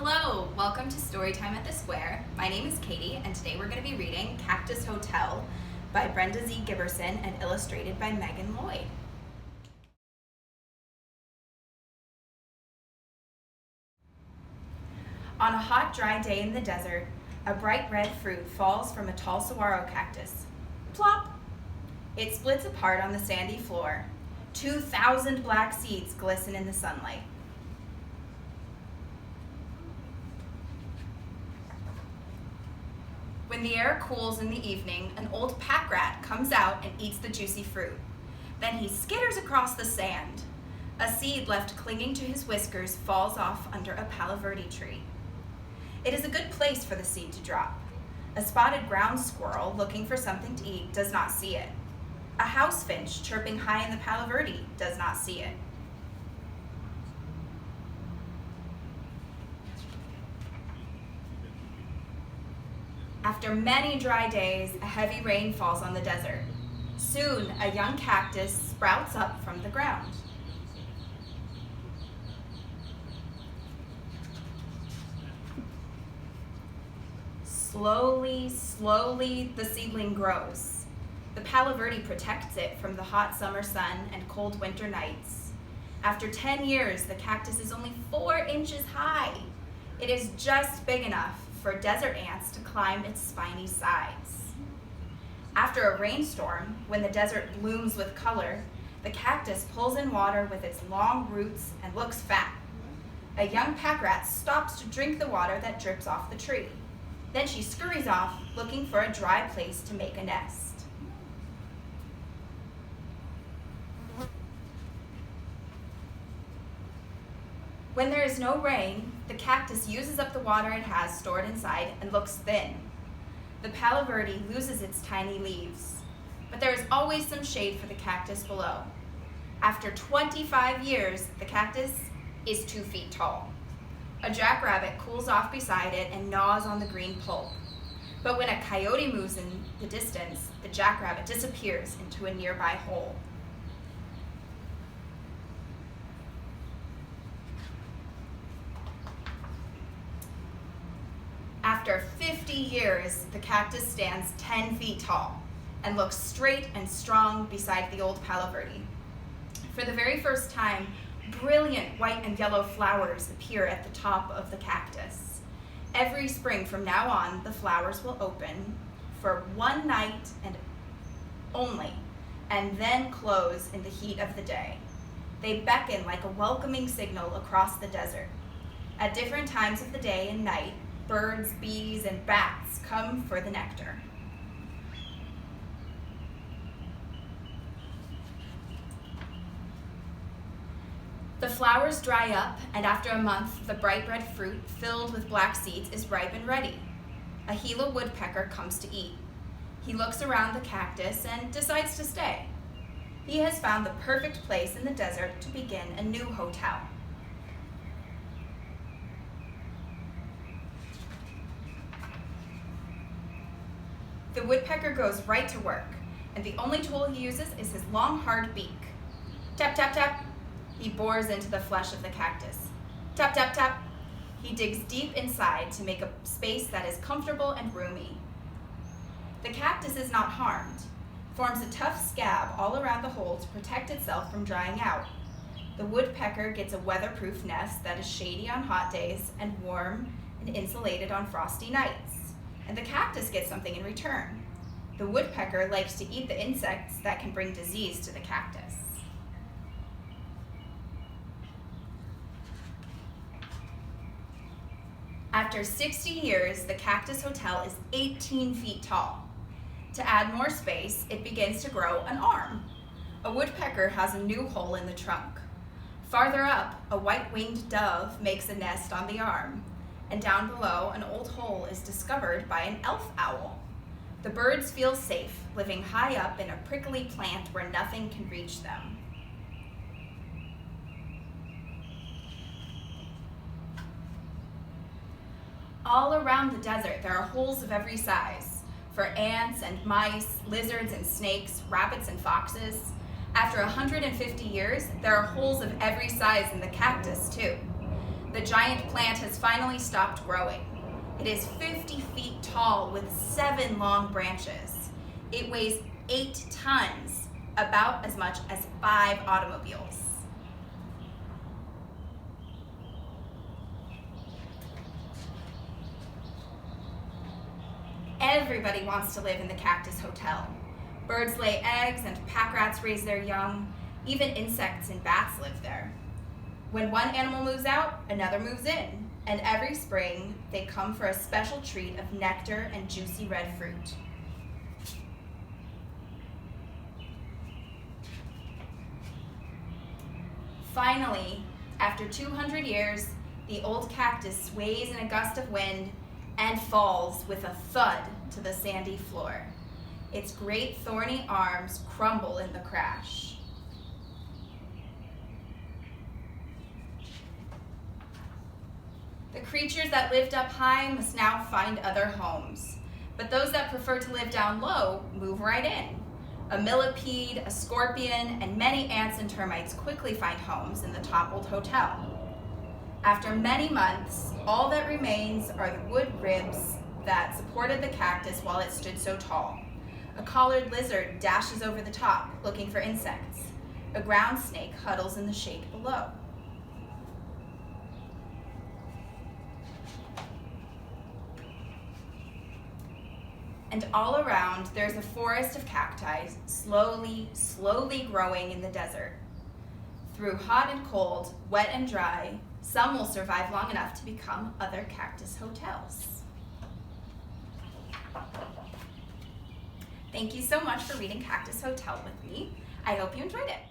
Hello, welcome to Storytime at the Square. My name is Katie, and today we're going to be reading Cactus Hotel by Brenda Guiberson and illustrated by Megan Lloyd. On a hot, dry day in the desert, a bright red fruit falls from a tall saguaro cactus. Plop! It splits apart on the sandy floor. 2,000 black seeds glisten in the sunlight. When the air cools in the evening, an old pack rat comes out and eats the juicy fruit. Then he skitters across the sand. A seed left clinging to his whiskers falls off under a palo verde tree. It is a good place for the seed to drop. A spotted ground squirrel looking for something to eat does not see it. A house finch chirping high in the palo verde does not see it. After many dry days, a heavy rain falls on the desert. Soon, a young cactus sprouts up from the ground. Slowly, the seedling grows. The palo verde protects it from the hot summer sun and cold winter nights. After 10 years, the cactus is only 4 inches high. It is just big enough for desert ants to climb its spiny sides. After a rainstorm, when the desert blooms with color, the cactus pulls in water with its long roots and looks fat. A young pack rat stops to drink the water that drips off the tree. Then she scurries off, looking for a dry place to make a nest. When there is no rain, the cactus uses up the water it has stored inside and looks thin. The palo verde loses its tiny leaves, but there is always some shade for the cactus below. After 25 years, the cactus is 2 feet tall. A jackrabbit cools off beside it and gnaws on the green pulp. But when a coyote moves in the distance, the jackrabbit disappears into a nearby hole. After 50 years, the cactus stands 10 feet tall and looks straight and strong beside the old palo verde. For the very first time, brilliant white and yellow flowers appear at the top of the cactus. Every spring from now on, the flowers will open for one night and only, and then close in the heat of the day. They beckon like a welcoming signal across the desert. At different times of the day and night, birds, bees, and bats come for the nectar. The flowers dry up, and after a month, the bright red fruit filled with black seeds is ripe and ready. A Gila woodpecker comes to eat. He looks around the cactus and decides to stay. He has found the perfect place in the desert to begin a new hotel. The woodpecker goes right to work, and the only tool he uses is his long, hard beak. Tap, tap, tap. He bores into the flesh of the cactus. Tap, tap, tap. He digs deep inside to make a space that is comfortable and roomy. The cactus is not harmed, forms a tough scab all around the hole to protect itself from drying out. The woodpecker gets a weatherproof nest that is shady on hot days and warm and insulated on frosty nights. And the cactus gets something in return. The woodpecker likes to eat the insects that can bring disease to the cactus. After 60 years, the Cactus Hotel is 18 feet tall. To add more space, it begins to grow an arm. A woodpecker has a new hole in the trunk. Farther up, a white-winged dove makes a nest on the arm. And down below, an old hole is discovered by an elf owl. The birds feel safe, living high up in a prickly plant where nothing can reach them. All around the desert, there are holes of every size, for ants and mice, lizards and snakes, rabbits and foxes. After 150 years, there are holes of every size in the cactus, too. The giant plant has finally stopped growing. It is 50 feet tall with 7 long branches. It weighs 8 tons, about as much as 5 automobiles. Everybody wants to live in the Cactus Hotel. Birds lay eggs and pack rats raise their young. Even insects and bats live there. When one animal moves out, another moves in. And every spring, they come for a special treat of nectar and juicy red fruit. Finally, after 200 years, the old cactus sways in a gust of wind and falls with a thud to the sandy floor. Its great thorny arms crumble in the crash. The creatures that lived up high must now find other homes, but those that prefer to live down low move right in. A millipede, a scorpion, and many ants and termites quickly find homes in the toppled hotel. After many months, all that remains are the wood ribs that supported the cactus while it stood so tall. A collared lizard dashes over the top, looking for insects. A ground snake huddles in the shade below. And all around, there's a forest of cacti, slowly growing in the desert. Through hot and cold, wet and dry, some will survive long enough to become other cactus hotels. Thank you so much for reading Cactus Hotel with me. I hope you enjoyed it.